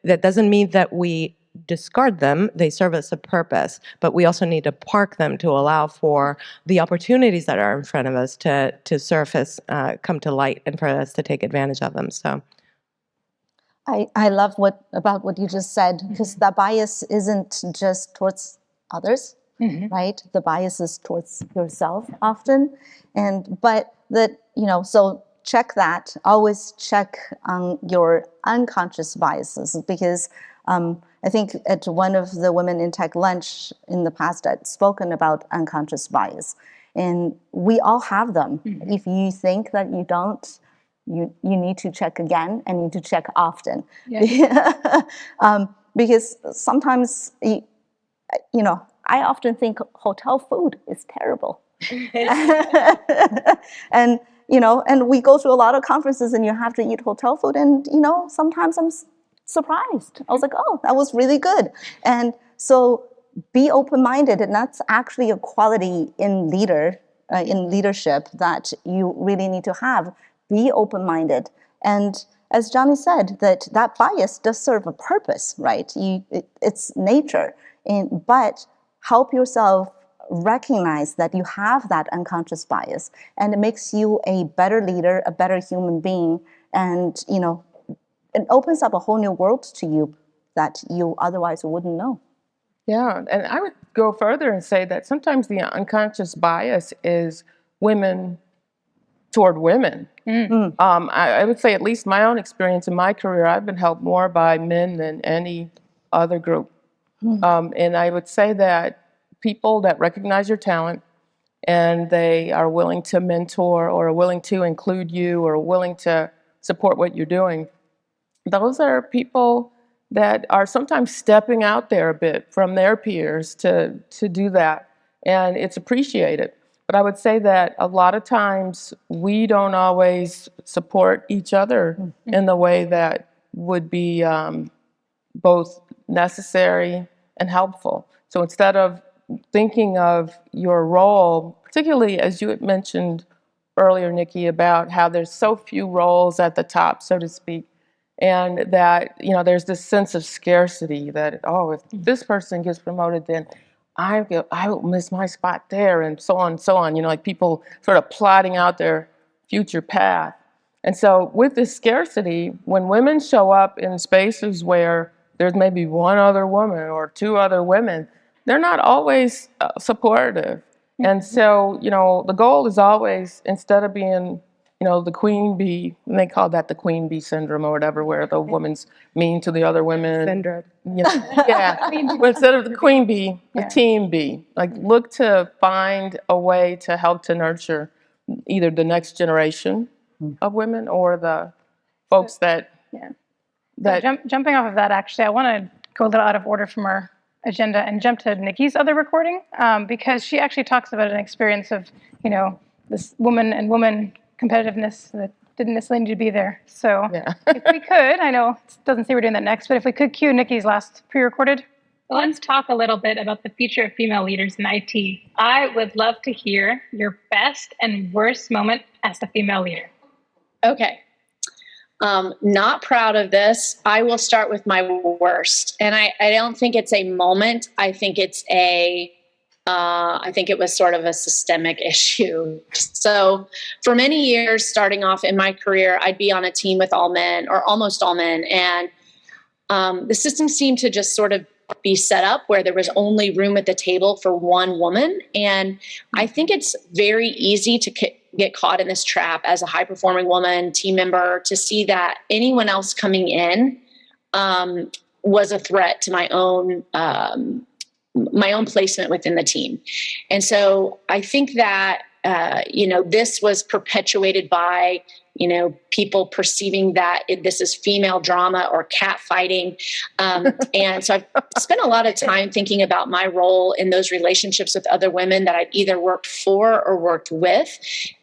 that doesn't mean that we discard them. They serve us a purpose, but we also need to park them to allow for the opportunities that are in front of us to surface, come to light, and for us to take advantage of them. So I love what you just said, because that bias isn't just towards others, right? The bias is towards yourself often, so check that. Always check on your unconscious biases, because I think at one of the Women in Tech lunch in the past, I'd spoken about unconscious bias, and we all have them. If you think that you don't, you need to check again, and need to check often. Yeah. Because sometimes, I often think hotel food is terrible. And we go to a lot of conferences, and you have to eat hotel food, and sometimes I'm surprised. I was like, oh, that was really good. And so be open-minded, and that's actually a quality in leadership that you really need to have. Be open-minded. And as Johnny said, that bias does serve a purpose, right? It's nature. But help yourself recognize that you have that unconscious bias, and it makes you a better leader, a better human being, and it opens up a whole new world to you that you otherwise wouldn't know. Yeah, and I would go further and say that sometimes the unconscious bias is women toward women. I would say, at least my own experience in my career, I've been helped more by men than any other group. And I would say that people that recognize your talent, and they are willing to mentor, or are willing to include you, or willing to support what you're doing, those are people that are sometimes stepping out there a bit from their peers to do that, and it's appreciated. But I would say that a lot of times we don't always support each other in the way that would be both necessary and helpful. So instead of thinking of your role, particularly as you had mentioned earlier, Nikki, about how there's so few roles at the top, so to speak, And that, there's this sense of scarcity that, oh, if this person gets promoted, then I will miss my spot there, and so on and so on. Like people sort of plotting out their future path. And so with this scarcity, when women show up in spaces where there's maybe one other woman or two other women, they're not always supportive. And so, the goal is always, instead of being, the queen bee, and they call that the queen bee syndrome or whatever, where the woman's mean to the other women. Syndrome. Yeah. But instead of the queen bee, the team bee. Like, look to find a way to help to nurture either the next generation of women or the folks that. Jumping off of that, actually, I want to go a little out of order from our agenda and jump to Nikki's other recording, because she actually talks about an experience of, this woman and woman competitiveness that didn't necessarily need to be there. So if we could, I know it doesn't say we're doing that next, but if we could cue Nikki's last pre-recorded. Let's talk a little bit about the future of female leaders in IT. I would love to hear your best and worst moment as a female leader. Okay. Not proud of this. I will start with my worst. And I don't think it's a moment. I think it's I think it was sort of a systemic issue. So for many years, starting off in my career, I'd be on a team with all men or almost all men. And the system seemed to just sort of be set up where there was only room at the table for one woman. And I think it's very easy to get caught in this trap as a high-performing woman, team member, to see that anyone else coming in was a threat to my own placement within the team. And so I think that, this was perpetuated by, people perceiving that this is female drama or cat fighting. And so I've spent a lot of time thinking about my role in those relationships with other women that I've either worked for or worked with.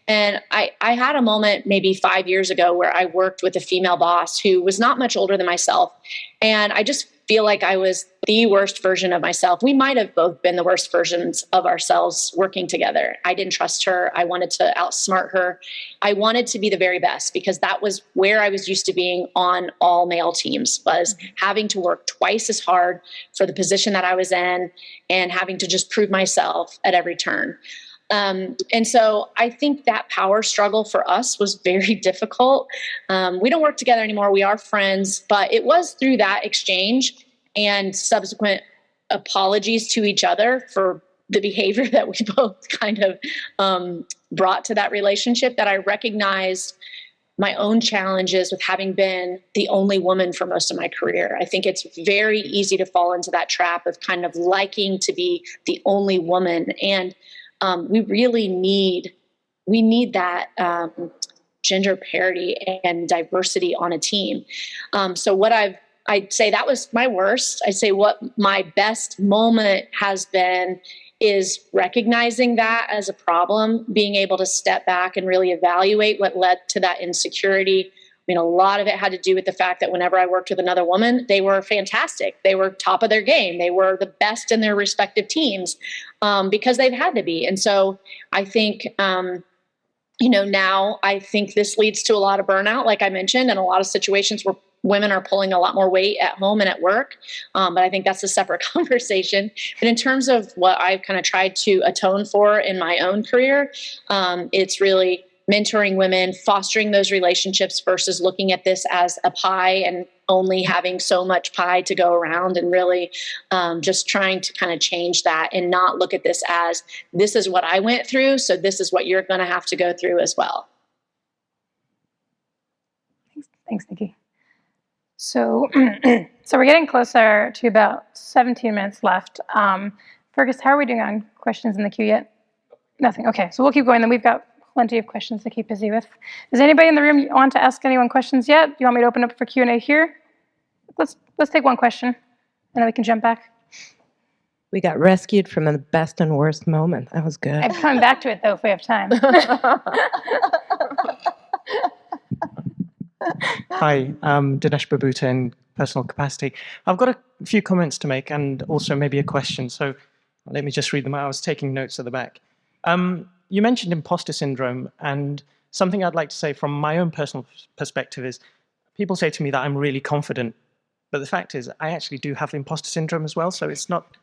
And I had a moment maybe 5 years ago where I worked with a female boss who was not much older than myself. And I just feel like I was the worst version of myself. We might have both been the worst versions of ourselves working together. I didn't trust her. I wanted to outsmart her. I wanted to be the very best because that was where I was used to being on all male teams, was having to work twice as hard for the position that I was in and having to just prove myself at every turn. And so I think that power struggle for us was very difficult. We don't work together anymore. We are friends, but it was through that exchange and subsequent apologies to each other for the behavior that we both kind of brought to that relationship that I recognized my own challenges with having been the only woman for most of my career. I think it's very easy to fall into that trap of kind of liking to be the only woman. And we really need that gender parity and diversity on a team. So I'd say that was my worst. I'd say what my best moment has been is recognizing that as a problem, being able to step back and really evaluate what led to that insecurity. I mean, a lot of it had to do with the fact that whenever I worked with another woman, they were fantastic. They were top of their game. They were the best in their respective teams because they've had to be. And so I think, now I think this leads to a lot of burnout, like I mentioned, and a lot of situations where women are pulling a lot more weight at home and at work. But I think that's a separate conversation. But in terms of what I've kind of tried to atone for in my own career, it's really mentoring women, fostering those relationships versus looking at this as a pie and only having so much pie to go around, and really just trying to kind of change that and not look at this as this is what I went through, so this is what you're going to have to go through as well. Thanks, Nikki. So, so we're getting closer to about 17 minutes left. Fergus, how are we doing on questions in the queue yet? Nothing. Okay, so we'll keep going. Then we've got plenty of questions to keep busy with. Does anybody in the room want to ask anyone questions yet? Do you want me to open up for Q&A here? Let's take one question, and then we can jump back. We got rescued from the best and worst moment. That was good. I'm coming back to it, though, if we have time. Hi, I'm Dinesh Babuta in personal capacity. I've got a few comments to make and also maybe a question. So let me just read them out. I was taking notes at the back. You mentioned imposter syndrome, and something I'd like to say from my own personal perspective is people say to me that I'm really confident, but the fact is I actually do have imposter syndrome as well. So it's not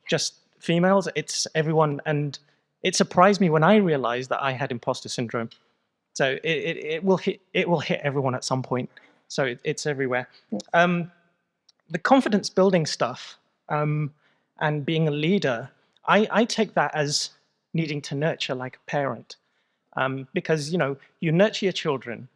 just females, it's everyone. And it surprised me when I realized that I had imposter syndrome. So it will hit everyone at some point. So it's everywhere. The confidence building stuff and being a leader, I take that as needing to nurture like a parent. Because you nurture your children,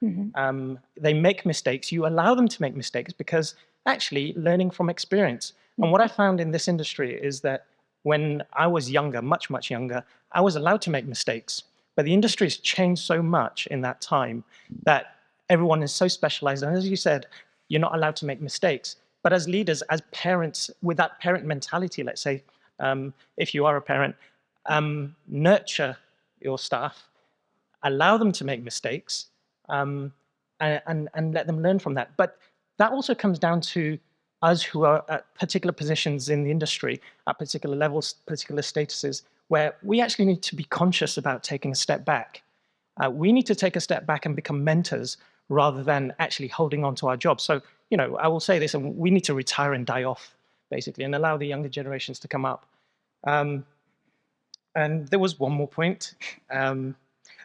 they make mistakes, you allow them to make mistakes because actually learning from experience. And what I found in this industry is that when I was younger, much younger, I was allowed to make mistakes, but the industry has changed so much in that time that everyone is so specialized, and as you said, you're not allowed to make mistakes. But as leaders, as parents, with that parent mentality, let's say, if you are a parent, nurture your staff, allow them to make mistakes, and let them learn from that. But that also comes down to us who are at particular positions in the industry, at particular levels, particular statuses, where we actually need to be conscious about taking a step back. We need to take a step back and become mentors rather than actually holding on to our jobs. So, I will say this, and we need to retire and die off, basically, and allow the younger generations to come up. And there was one more point.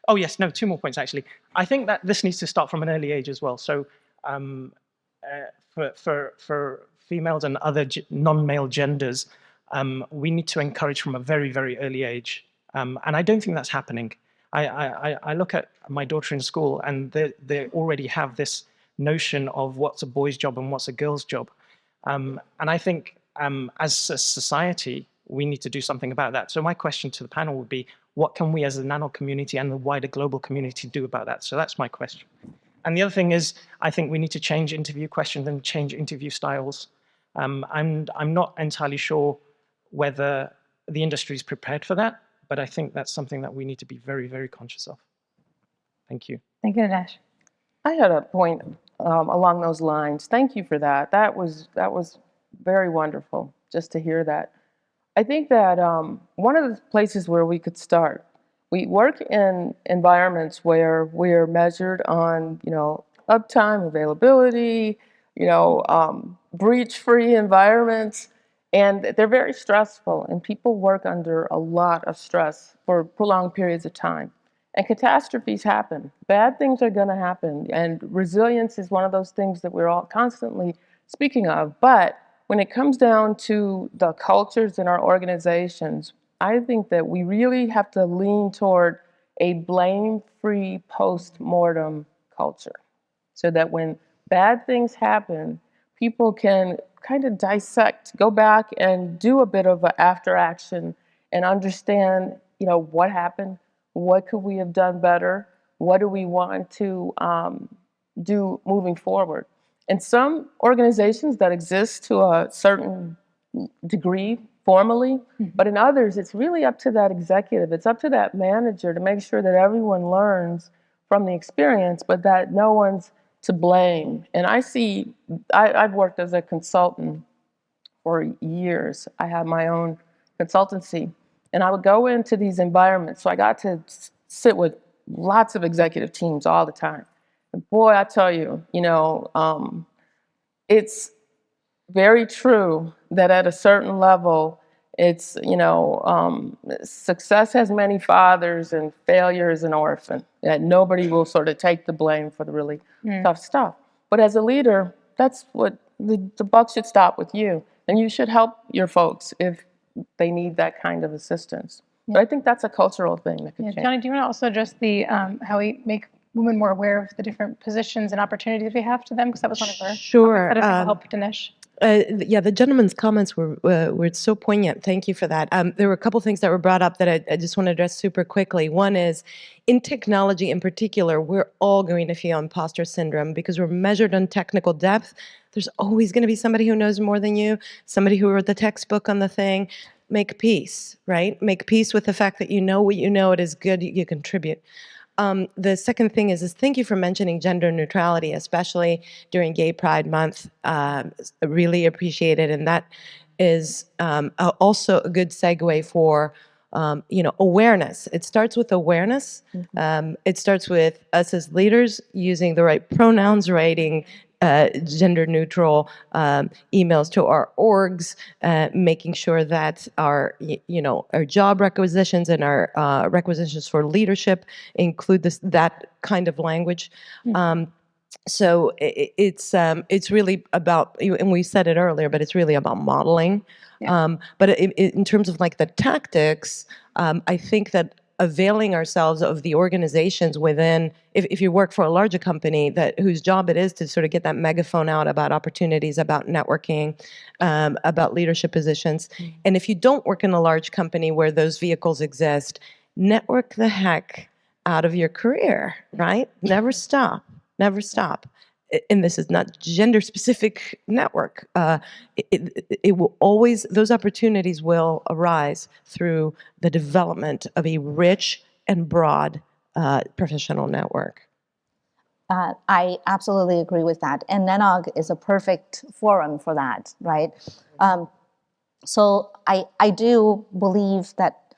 Oh yes, no, two more points actually. I think that this needs to start from an early age as well. So for females and other non-male genders, we need to encourage from a very, very early age. And I don't think that's happening. I look at my daughter in school and they already have this notion of what's a boy's job and what's a girl's job. And I think as a society, we need to do something about that. So my question to the panel would be, what can we as a nano community and the wider global community do about that? So that's my question. And the other thing is, I think we need to change interview questions and change interview styles. And I'm not entirely sure whether the industry is prepared for that, but I think that's something that we need to be very, very conscious of. Thank you. Thank you, Dinesh. I had a point along those lines. Thank you for that. That was very wonderful just to hear that. I think that one of the places where we could start, we work in environments where we're measured on, uptime, availability, breach-free environments, and they're very stressful, and people work under a lot of stress for prolonged periods of time. And catastrophes happen. Bad things are going to happen, and resilience is one of those things that we're all constantly speaking of. But when it comes down to the cultures in our organizations, I think that we really have to lean toward a blame-free post-mortem culture so that when bad things happen, people can kind of dissect, go back and do a bit of an after action and understand, what happened, what could we have done better, what do we want to do moving forward. And some organizations that exist to a certain degree formally, but in others, it's really up to that executive, it's up to that manager to make sure that everyone learns from the experience, but that no one's to blame. And I've worked as a consultant for years. I have my own consultancy, and I would go into these environments. So I got to sit with lots of executive teams all the time. And boy, I tell you, it's very true that at a certain level, it's, success has many fathers and failure is an orphan, that nobody will sort of take the blame for the really tough stuff. But as a leader, that's what the buck should stop with you. And you should help your folks if they need that kind of assistance. But I think that's a cultural thing that could change. Johnny, do you want to also address the how we make women more aware of the different positions and opportunities we have to them? Because that was one of our Sure. topics that I think will help Dinesh. The gentleman's comments were so poignant. Thank you for that. There were a couple things that were brought up that I just want to address super quickly. One is, in technology in particular, we're all going to feel imposter syndrome because we're measured on technical depth. There's always going to be somebody who knows more than you, somebody who wrote the textbook on the thing. Make peace, right? Make peace with the fact that you know what you know. It is good. You contribute. The second thing is thank you for mentioning gender neutrality, especially during Gay Pride Month. Really appreciate it. And that is also a good segue for awareness. It starts with awareness. It starts with us as leaders using the right pronouns, writing gender neutral emails to our orgs, making sure that our our job requisitions and our requisitions for leadership include that kind of language. So it's really about, and we said it earlier, but it's really about modeling. But in terms of like the tactics, I think that availing ourselves of the organizations within, if you work for a larger company whose job it is to sort of get that megaphone out about opportunities, about networking, about leadership positions, and if you don't work in a large company where those vehicles exist, network the heck out of your career, right? Never stop. Never stop. And this is not gender-specific network. It will always, those opportunities will arise through the development of a rich and broad professional network. I absolutely agree with that. And NANOG is a perfect forum for that, right? So I do believe that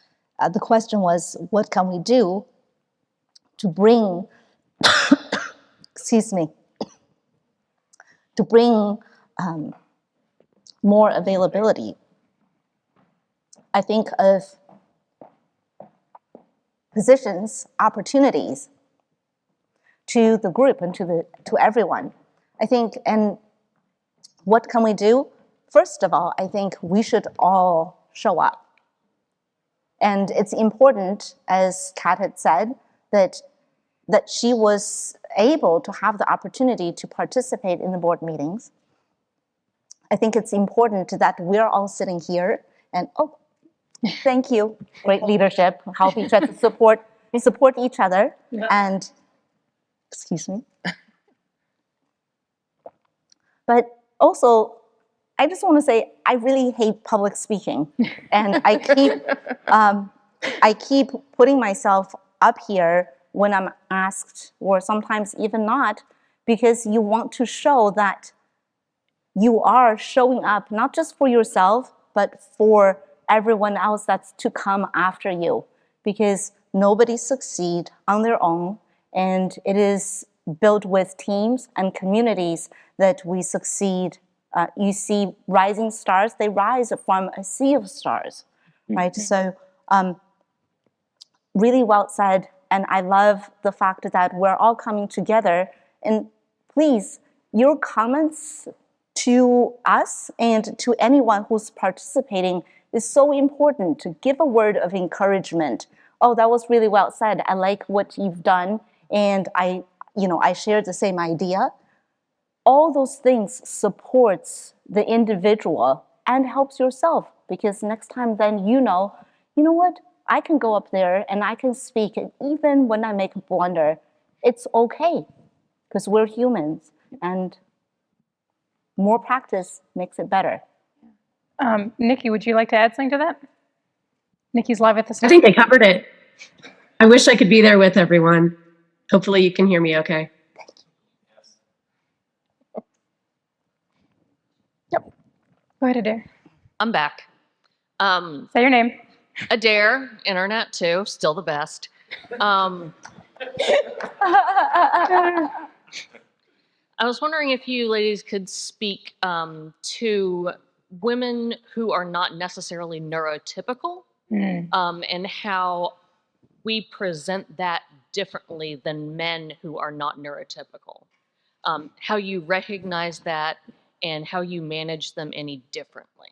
the question was, what can we do to bring excuse me, to bring more availability. I think of positions, opportunities to the group and to everyone. I think, and what can we do? First of all, I think we should all show up. And it's important, as Kat had said, that she was able to have the opportunity to participate in the board meetings. I think it's important that we're all sitting here and, oh, thank you, great leadership, help each other, support each other, and, excuse me. But also, I just want to say, I really hate public speaking. And I keep putting myself up here when I'm asked, or sometimes even not, because you want to show that you are showing up, not just for yourself, but for everyone else that's to come after you. Because nobody succeeds on their own, and it is built with teams and communities that we succeed. You see rising stars, they rise from a sea of stars, right? So really well said. And I love the fact that we're all coming together. And please, your comments to us and to anyone who's participating is so important to give a word of encouragement. Oh, that was really well said. I like what you've done. And I shared the same idea. All those things supports the individual and helps yourself, because next time then you know what? I can go up there and I can speak, and even when I make a blunder, it's okay, because we're humans, and more practice makes it better. Nikki, would you like to add something to that? Nikki's live at the I start. think they covered it. I wish I could be there with everyone. Hopefully you can hear me okay. Yep. Go ahead, Adair. I'm back. Say your name. Adair, internet too, still the best. I was wondering if you ladies could speak to women who are not necessarily neurotypical, and how we present that differently than men who are not neurotypical. How you recognize that and how you manage them any differently.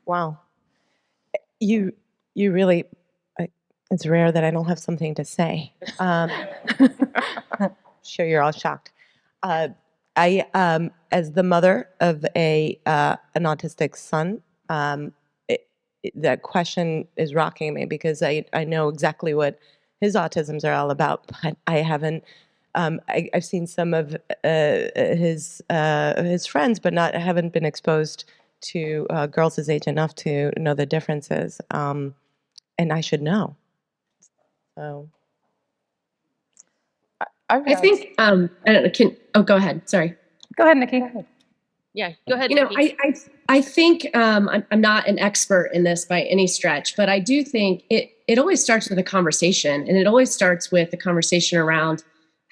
Wow. You really, it's rare that I don't have something to say. Sure, you're all shocked. I, as the mother of an autistic son, that question is rocking me, because I know exactly what his autisms are all about, but I haven't. I've seen some of his friends, but I haven't been exposed to girls his age enough to know the differences, and I should know. So I think I don't know. Go ahead. Sorry. Go ahead, Nikki. Yeah, go ahead, You know, Nikki. I think I'm not an expert in this by any stretch, but I do think it always starts with a conversation, and it always starts with a conversation around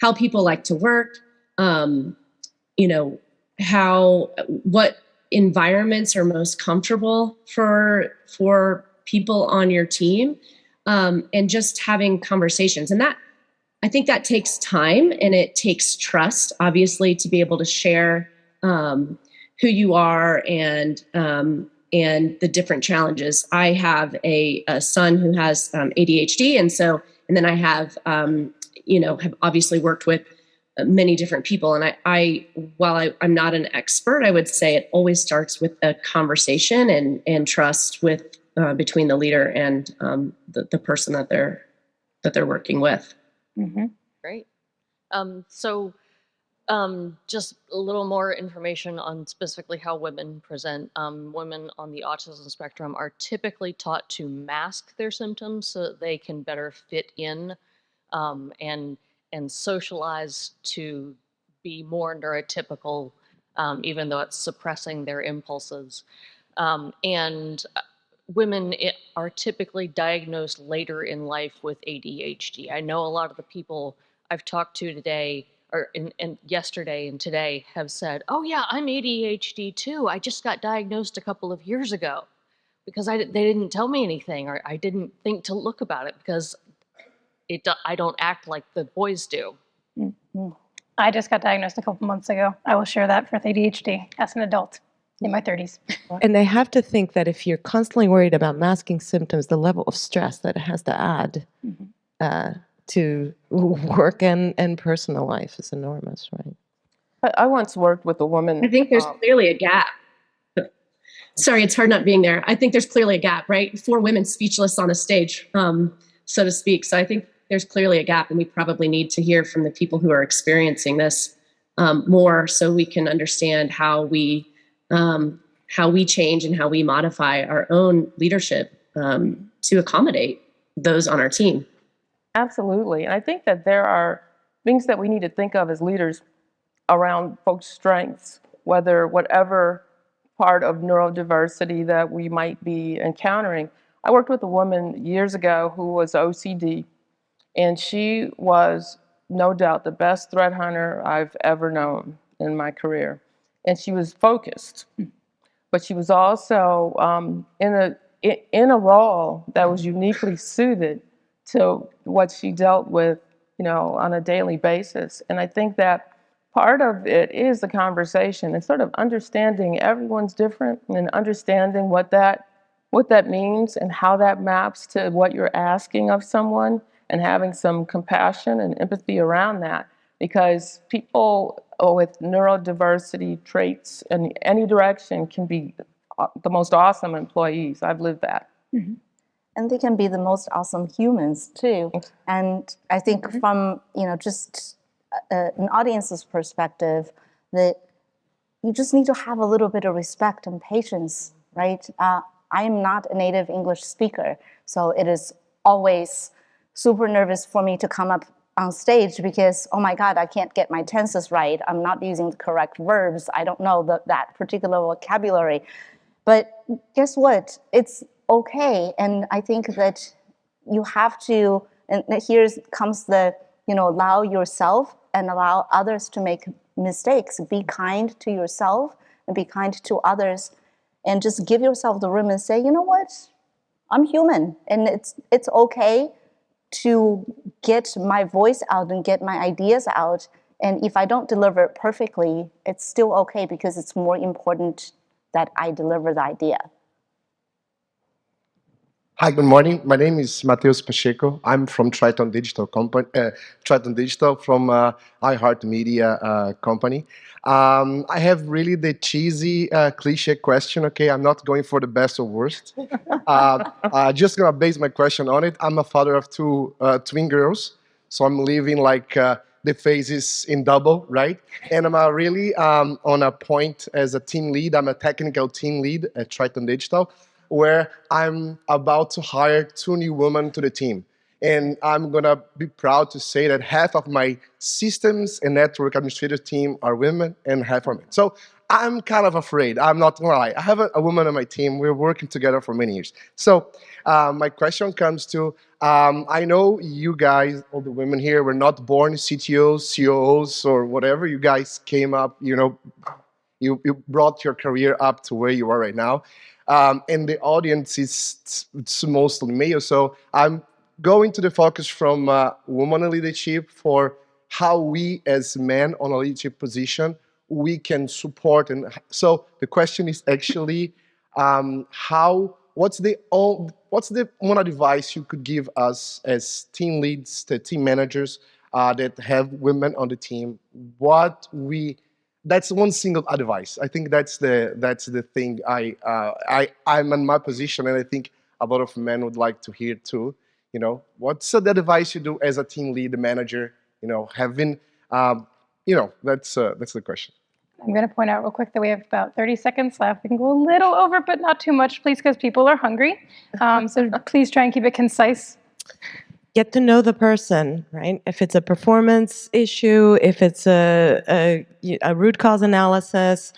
how people like to work, you know, what environments are most comfortable for people on your team, and just having conversations. And that, I think that takes time, and it takes trust, obviously, to be able to share who you are and the different challenges. I have a son who has ADHD, and then I have have obviously worked with many different people. And while I'm not an expert, I would say it always starts with a conversation and trust with between the leader and the person that they're working with. Mm-hmm. Great. Just a little more information on specifically how women present. Women on the autism spectrum are typically taught to mask their symptoms so that they can better fit in and socialize to be more neurotypical, even though it's suppressing their impulses. And women are typically diagnosed later in life with ADHD. I know a lot of the people I've talked to today, or yesterday and today, have said, "Oh yeah, I'm ADHD too. I just got diagnosed a couple of years ago because they didn't tell me anything, or I didn't think to look about it because I don't act like the boys do." Mm-hmm. I just got diagnosed a couple months ago. I will share that with ADHD as an adult in my 30s. And they have to think that if you're constantly worried about masking symptoms, the level of stress that it has to add to work and personal life is enormous, right? I once worked with a woman. I think there's clearly a gap. Sorry, it's hard not being there. I think there's clearly a gap, right? 4 women speechless on a stage, so to speak. So I think there's clearly a gap, and we probably need to hear from the people who are experiencing this more, so we can understand how we change and how we modify our own leadership to accommodate those on our team. Absolutely. And I think that there are things that we need to think of as leaders around folks' strengths, whatever part of neurodiversity that we might be encountering. I worked with a woman years ago who was OCD, and she was no doubt the best threat hunter I've ever known in my career. And she was focused, but she was also in a role that was uniquely suited to what she dealt with, on a daily basis. And I think that part of it is the conversation and sort of understanding everyone's different and understanding what that means and how that maps to what you're asking of someone, and having some compassion and empathy around that. Because people with neurodiversity traits in any direction can be the most awesome employees. I've lived that. Mm-hmm. And they can be the most awesome humans too. And I think from just an audience's perspective, that you just need to have a little bit of respect and patience, right? I am not a native English speaker, so it is always super nervous for me to come up on stage because, oh my God, I can't get my tenses right. I'm not using the correct verbs. I don't know that particular vocabulary. But guess what? It's okay. And I think that you have to, and here comes the, allow yourself and allow others to make mistakes. Be kind to yourself and be kind to others, and just give yourself the room and say, you know what? I'm human, and it's okay to get my voice out and get my ideas out. And if I don't deliver it perfectly, it's still okay, because it's more important that I deliver the idea. Hi, good morning. My name is Mateus Pacheco. I'm from Triton Digital company, Triton Digital from iHeartMedia company. I have really the cheesy cliche question. Okay, I'm not going for the best or worst. Just gonna base my question on it. I'm a father of 2 twin girls, so I'm living like the phases in double, right? And I'm really on a point as a team lead. I'm a technical team lead at Triton Digital, where I'm about to hire 2 new women to the team. And I'm gonna be proud to say that half of my systems and network administrative team are women and half are men. So I'm kind of afraid. I'm not gonna lie. I have a woman on my team. We're working together for many years. So my question comes to, I know you guys, all the women here, were not born CTOs, COOs, or whatever. You guys came up, you brought your career up to where you are right now. And the audience is it's mostly male. So I'm going to the focus from women in leadership for how we as men on a leadership position, we can support. And so the question is actually, what's the one advice you could give us as team leads, the team managers that have women on the team? That's one single advice. I think that's the thing I'm in my position, and I think a lot of men would like to hear too. What's the advice you do as a team lead, manager? Having, that's the question. I'm going to point out real quick that we have about 30 seconds left. We can go a little over, but not too much, please, because people are hungry. So please try and keep it concise. Get to know the person, right? If it's a performance issue, if it's a root cause analysis,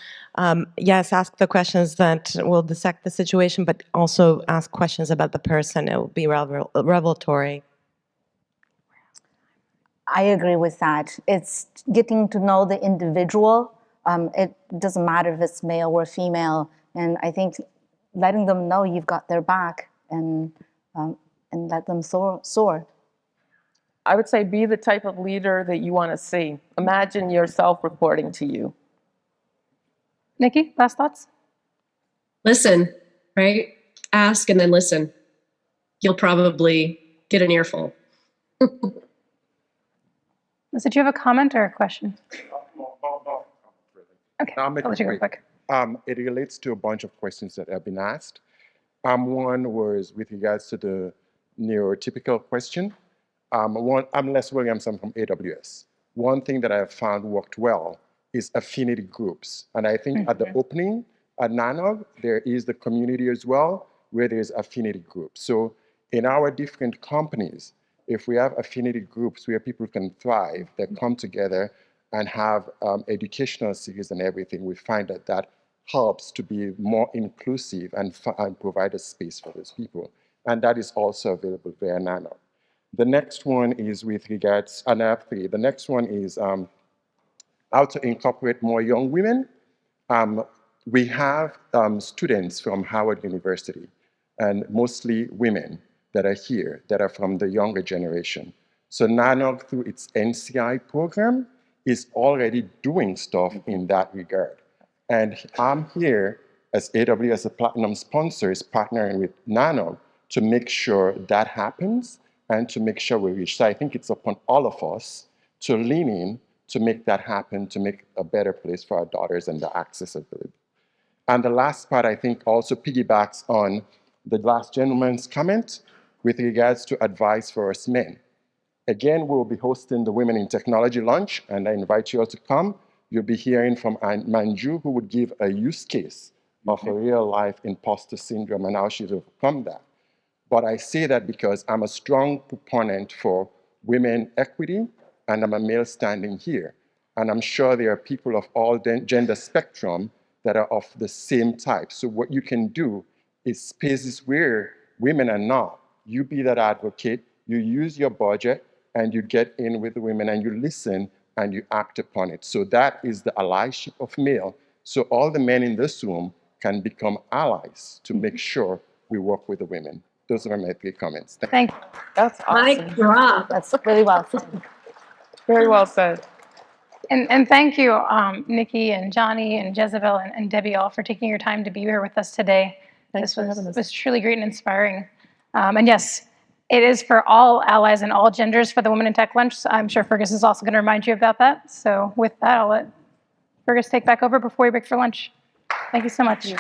yes, ask the questions that will dissect the situation, but also ask questions about the person. It will be revelatory. I agree with that. It's getting to know the individual. It doesn't matter if it's male or female. And I think letting them know you've got their back and let them soar. I would say be the type of leader that you want to see. Imagine yourself reporting to you. Nikki, last thoughts? Listen, right? Ask and then listen. You'll probably get an earful. Lisa, do you have a comment or a question? Okay, I'll make I'll it let you go quick. quick. It relates to a bunch of questions that have been asked. One was with regards to the neurotypical question. I'm Les Williamson from AWS. One thing that I have found worked well is affinity groups. And I think at the opening at NANOG, there is the community as well, where there's affinity groups. So in our different companies, if we have affinity groups where people can thrive, that come together and have educational series and everything, we find that helps to be more inclusive and provide a space for those people. And that is also available via NANOG. The next one is with regards, and I have three. The next one is how to incorporate more young women. We have students from Howard University, and mostly women that are here, that are from the younger generation. So NANOG, through its NCI program, is already doing stuff in that regard. And I'm here as AWS, as a platinum sponsor, is partnering with NANOG to make sure that happens and to make sure we reach. So I think it's upon all of us to lean in to make that happen, to make a better place for our daughters and the accessibility. And the last part, I think, also piggybacks on the last gentleman's comment with regards to advice for us men. Again, we'll be hosting the Women in Technology lunch, and I invite you all to come. You'll be hearing from Manju, who would give a use case of a real-life imposter syndrome and how she's overcome that. But I say that because I'm a strong proponent for women equity, and I'm a male standing here. And I'm sure there are people of all gender spectrum that are of the same type. So what you can do is spaces where women are not. You be that advocate, you use your budget, and you get in with the women, and you listen, and you act upon it. So that is the allyship of male. So all the men in this room can become allies to make sure we work with the women. Those are my 3 comments. Thank you. That's awesome. Mic drop. That's really well said. Very well said. And thank you, Nikki and Johnny and Jezebel and Debbie, all for taking your time to be here with us today. Thanks for having us. This was truly great and inspiring. And yes, it is for all allies and all genders for the Women in Tech Lunch. I'm sure Fergus is also going to remind you about that. So with that, I'll let Fergus take back over before we break for lunch. Thank you so much.